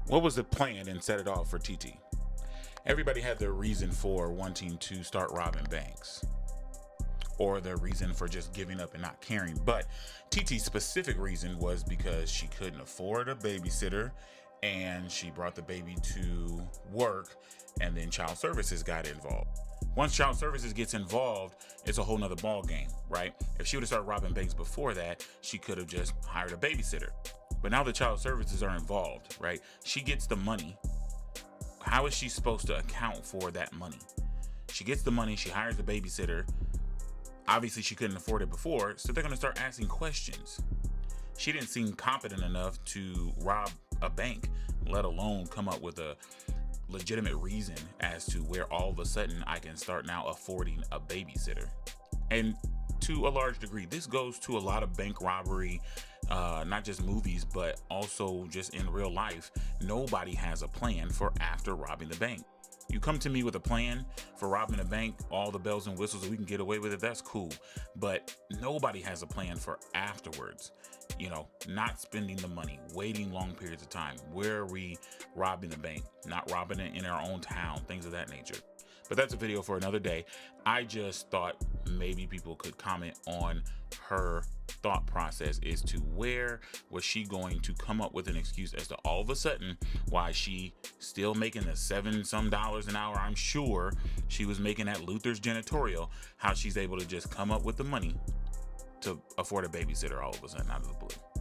What was the plan and set it off for TT? Everybody had their reason for wanting to start robbing banks, or their reason for just giving up and not caring. But TT's specific reason was because she couldn't afford a babysitter and she brought the baby to work, and then child services got involved. Once child services gets involved, it's a whole nother ball game, right? If she would have started robbing banks before that, she could have just hired a babysitter. But now the child services are involved, right? She gets the money. How is she supposed to account for that money? She gets the money, she hires a babysitter. Obviously, she couldn't afford it before, so they're going to start asking questions. She didn't seem competent enough to rob a bank, let alone come up with a legitimate reason as to where all of a sudden I can start now affording a babysitter. And to a large degree, this goes to a lot of bank robbery, not just movies, but also just in real life. Nobody has a plan for after robbing the bank. You come to me with a plan for robbing a bank, all the bells and whistles, so we can get away with it, that's cool. But nobody has a plan for afterwards. You know, not spending the money, waiting long periods of time. Where are we robbing the bank? Not robbing it in our own town, things of that nature. But that's a video for another day. I just thought maybe people could comment on her thought process as to where was she going to come up with an excuse as to all of a sudden why she still making the $7 some an hour. I'm sure she was making at Luther's Janitorial. How she's able to just come up with the money to afford a babysitter all of a sudden out of the blue.